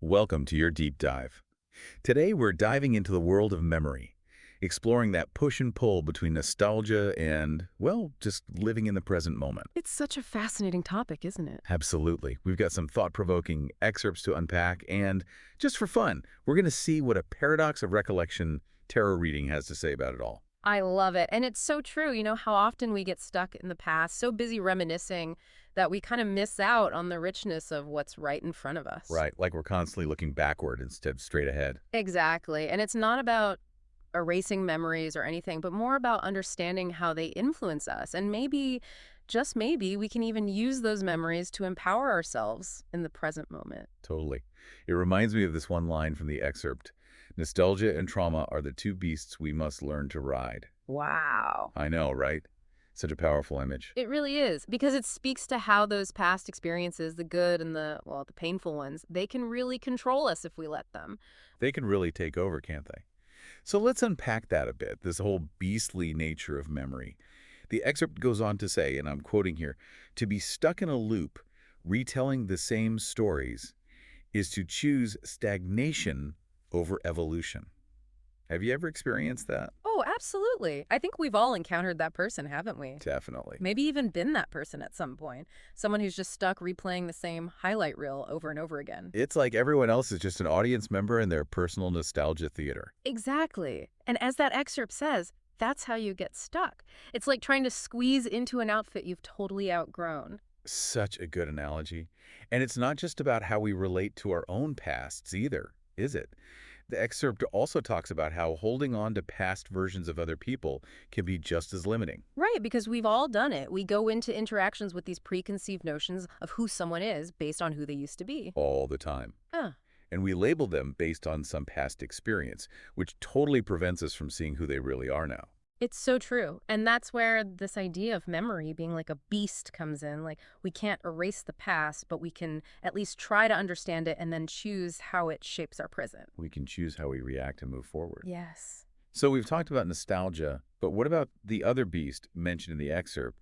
Welcome to your deep dive. Today we're diving into the world of memory, exploring that push and pull between nostalgia and, well, just living in the present moment. It's such a fascinating topic, isn't it? Absolutely. We've got some thought-provoking excerpts to unpack, and just for fun, we're going to see what a Paradox of Recollection tarot reading has to say about it all. I love it. And it's so true. You know how often we get stuck in the past, so busy reminiscing that we kind of miss out on the richness of what's right in front of us. Right, like we're constantly looking backward instead of straight ahead. Exactly. And it's not about erasing memories or anything, but more about understanding how they influence us. And maybe, just maybe, we can even use those memories to empower ourselves in the present moment. Totally. It reminds me of this one line from the excerpt. Nostalgia and trauma are the two beasts we must learn to ride. Wow. I know, right? Such a powerful image. It really is, because it speaks to how those past experiences, the good and the painful ones, they can really control us if we let them. They can really take over, can't they? So let's unpack that a bit, this whole beastly nature of memory. The excerpt goes on to say, and I'm quoting here, to be stuck in a loop, retelling the same stories, is to choose stagnation over evolution. Have you ever experienced that? Oh, absolutely. I think we've all encountered that person, haven't we? Definitely. Maybe even been that person at some point. Someone who's just stuck replaying the same highlight reel over and over again. It's like everyone else is just an audience member in their personal nostalgia theater. Exactly. And as that excerpt says, that's how you get stuck. It's like trying to squeeze into an outfit you've totally outgrown. Such a good analogy. And it's not just about how we relate to our own pasts either, is it? The excerpt also talks about how holding on to past versions of other people can be just as limiting. Right, because we've all done it. We go into interactions with these preconceived notions of who someone is based on who they used to be. All the time. Huh. And we label them based on some past experience, which totally prevents us from seeing who they really are now. It's so true. And that's where this idea of memory being like a beast comes in. Like, we can't erase the past, but we can at least try to understand it and then choose how it shapes our present. We can choose how we react and move forward. Yes. So we've talked about nostalgia, but what about the other beast mentioned in the excerpt,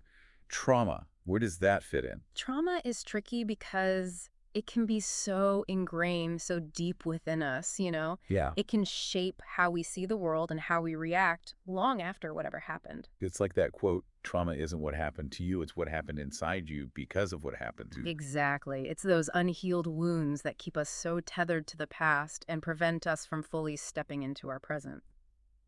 trauma? Where does that fit in? Trauma is tricky because it can be so ingrained, so deep within us, you know? Yeah. It can shape how we see the world and how we react long after whatever happened. It's like that quote, trauma isn't what happened to you, it's what happened inside you because of what happened to you. Exactly. It's those unhealed wounds that keep us so tethered to the past and prevent us from fully stepping into our present.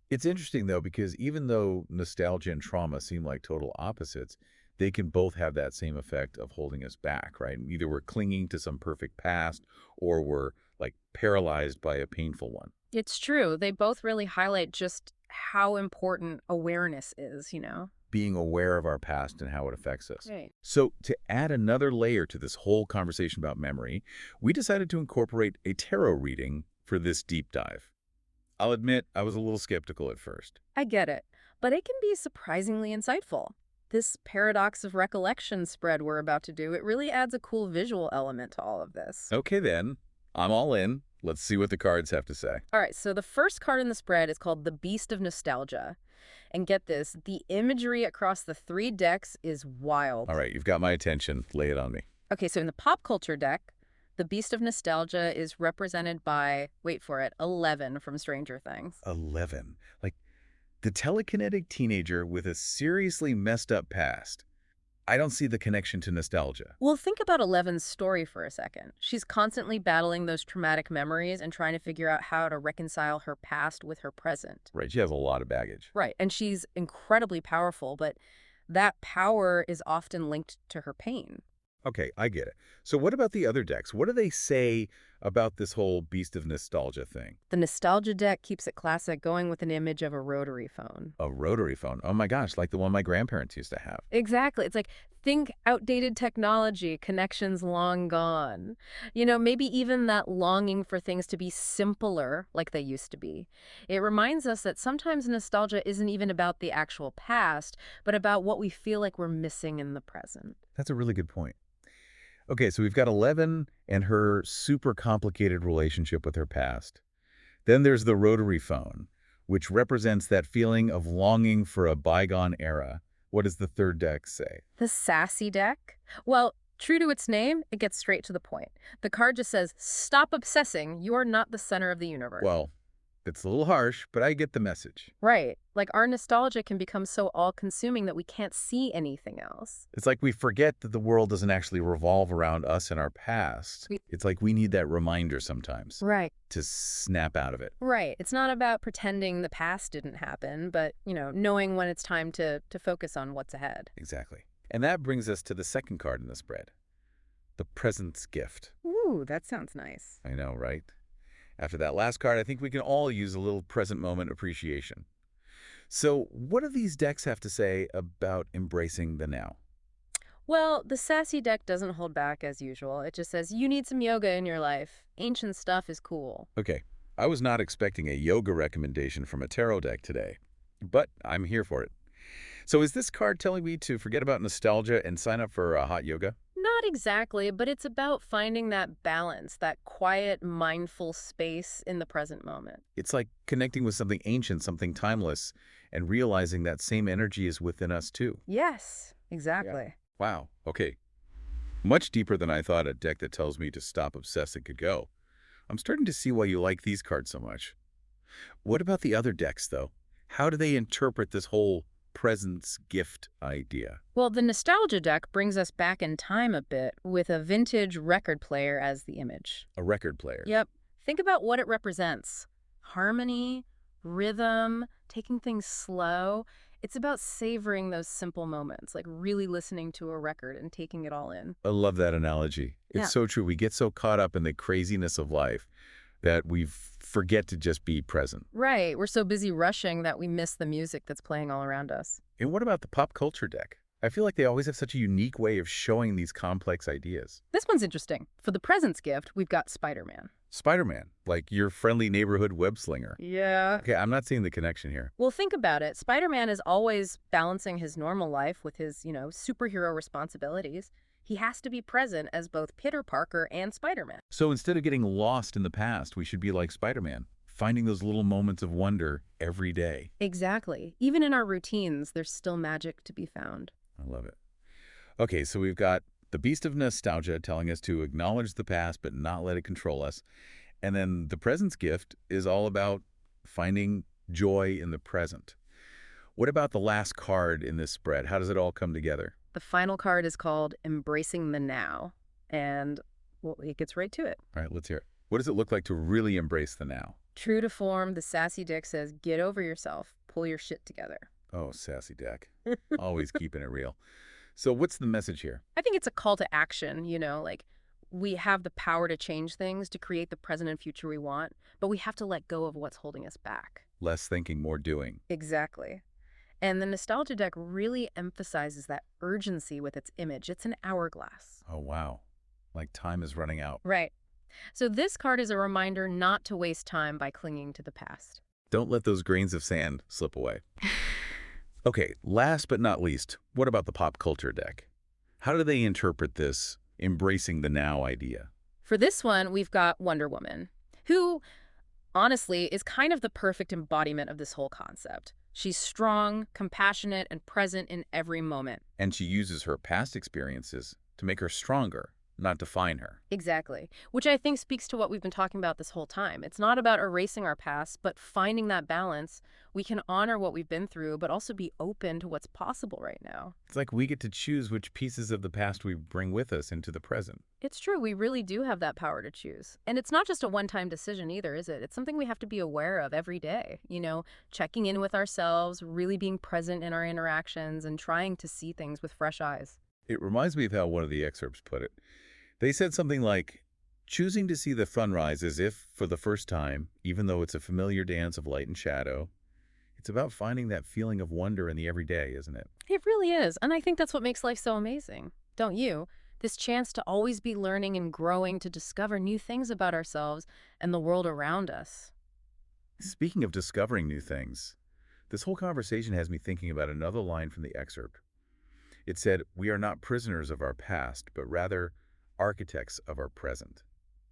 It's interesting, though, because even though nostalgia and trauma seem like total opposites, they can both have that same effect of holding us back, right? Either we're clinging to some perfect past or we're like paralyzed by a painful one. It's true. They both really highlight just how important awareness is, you know? Being aware of our past and how it affects us. Right. So to add another layer to this whole conversation about memory, we decided to incorporate a tarot reading for this deep dive. I'll admit I was a little skeptical at first. I get it, but it can be surprisingly insightful. This paradox of recollection spread we're about to do, it really adds a cool visual element to all of this. Okay then, I'm all in. Let's see what the cards have to say. All right, so the first card in the spread is called the Beast of Nostalgia. And get this, the imagery across the three decks is wild. All right, you've got my attention. Lay it on me. Okay, so in the pop culture deck, the Beast of Nostalgia is represented by, wait for it, 11 from Stranger Things. 11. Like the telekinetic teenager with a seriously messed up past. I don't see the connection to nostalgia. Well, think about Eleven's story for a second. She's constantly battling those traumatic memories and trying to figure out how to reconcile her past with her present. Right, she has a lot of baggage. Right, and she's incredibly powerful, but that power is often linked to her pain. Okay, I get it. So what about the other decks? What do they say about this whole Beast of Nostalgia thing? The Nostalgia deck keeps it classic, going with an image of a rotary phone. A rotary phone. Oh my gosh, like the one my grandparents used to have. Exactly. It's like, think outdated technology, connections long gone. You know, maybe even that longing for things to be simpler like they used to be. It reminds us that sometimes nostalgia isn't even about the actual past, but about what we feel like we're missing in the present. That's a really good point. Okay, so we've got 11 and her super complicated relationship with her past. Then there's the rotary phone, which represents that feeling of longing for a bygone era. What does the third deck say? The sassy deck? Well, True to its name, it gets straight to the point. The card just says, stop obsessing, you are not the center of the universe. Well, it's a little harsh, but I get the message. Right. Like our nostalgia can become so all-consuming that we can't see anything else. It's like we forget that the world doesn't actually revolve around us and our past. It's like we need that reminder sometimes Right. to snap out of it. Right. It's not about pretending the past didn't happen, but, knowing when it's time to focus on what's ahead. Exactly. And that brings us to the second card in the spread, the present's gift. Ooh, that sounds nice. I know, right? After that last card, I think we can all use a little present moment appreciation. So what do these decks have to say about embracing the now? Well, the sassy deck doesn't hold back as usual. It just says, you need some yoga in your life. Ancient stuff is cool. Okay, I was not expecting a yoga recommendation from a tarot deck today, but I'm here for it. So is this card telling me to forget about nostalgia and sign up for hot yoga? Not exactly, but it's about finding that balance, that quiet, mindful space in the present moment. It's like connecting with something ancient, something timeless, and realizing that same energy is within us too. Yes, exactly. Wow, okay. Much deeper than I thought a deck that tells me to stop obsessing could go. I'm starting to see why you like these cards so much. What about the other decks, though? How do they interpret this whole presence gift idea? Well, the nostalgia deck brings us back in time a bit with a vintage record player as the image. A record player. Yep. Think about what it represents. Harmony, rhythm, taking things slow. It's about savoring those simple moments, like really listening to a record and taking it all in. I love that analogy. It's Yeah. so true. We get so caught up in the craziness of life that we forget to just be present. Right. We're so busy rushing that we miss the music that's playing all around us. And what about the pop culture deck? I feel like they always have such a unique way of showing these complex ideas. This one's interesting. For the presents gift, we've got Spider-Man. Spider-Man, like your friendly neighborhood web slinger. Yeah. Okay, I'm not seeing the connection here. Well, think about it. Spider-Man is always balancing his normal life with his, superhero responsibilities. He has to be present as both Peter Parker and Spider-Man. So instead of getting lost in the past, we should be like Spider-Man, finding those little moments of wonder every day. Exactly. Even in our routines, there's still magic to be found. I love it. Okay, so we've got the beast of nostalgia telling us to acknowledge the past but not let it control us. And then the presence gift is all about finding joy in the present. What about the last card in this spread? How does it all come together? The final card is called Embracing the Now. And, well, it gets right to it. All right, let's hear it. What does it look like to really embrace the now? True to form, the sassy deck says, get over yourself, pull your shit together. Oh, sassy deck. Always keeping it real. So what's the message here? I think it's a call to action, like we have the power to change things, to create the present and future we want, but we have to let go of what's holding us back. Less thinking, more doing. Exactly. And the nostalgia deck really emphasizes that urgency with its image. It's an hourglass. Oh, wow. Like time is running out. Right. So this card is a reminder not to waste time by clinging to the past. Don't let those grains of sand slip away. Okay, last but not least, what about the pop culture deck? How do they interpret this embracing the now idea? For this one, we've got Wonder Woman, who, honestly, is kind of the perfect embodiment of this whole concept. She's strong, compassionate, and present in every moment. And she uses her past experiences to make her stronger, not define her. Exactly. Which I think speaks to what we've been talking about this whole time. It's not about erasing our past, but finding that balance. We can honor what we've been through, but also be open to what's possible right now. It's like we get to choose which pieces of the past we bring with us into the present. It's true. We really do have that power to choose. And it's not just a one-time decision either, is it? It's something we have to be aware of every day. Checking in with ourselves, really being present in our interactions, and trying to see things with fresh eyes. It reminds me of how one of the excerpts put it. They said something like, choosing to see the sunrise as if for the first time, even though it's a familiar dance of light and shadow, it's about finding that feeling of wonder in the everyday, isn't it? It really is. And I think that's what makes life so amazing. Don't you? This chance to always be learning and growing, to discover new things about ourselves and the world around us. Speaking of discovering new things, this whole conversation has me thinking about another line from the excerpt. It said, we are not prisoners of our past, but rather architects of our present.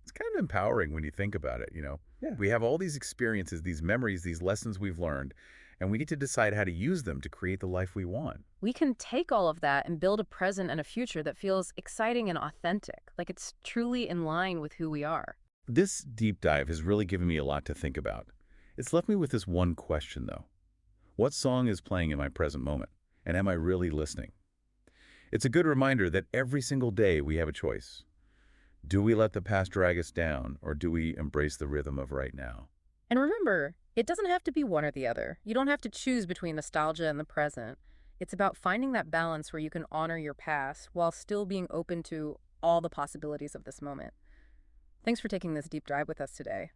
It's kind of empowering when you think about it, Yeah. We have all these experiences, these memories, these lessons we've learned, and we get to decide how to use them to create the life we want. We can take all of that and build a present and a future that feels exciting and authentic, like it's truly in line with who we are. This deep dive has really given me a lot to think about. It's left me with this one question, though. What song is playing in my present moment? And am I really listening? It's a good reminder that every single day we have a choice. Do we let the past drag us down, or do we embrace the rhythm of right now? And remember, it doesn't have to be one or the other. You don't have to choose between nostalgia and the present. It's about finding that balance where you can honor your past while still being open to all the possibilities of this moment. Thanks for taking this deep dive with us today.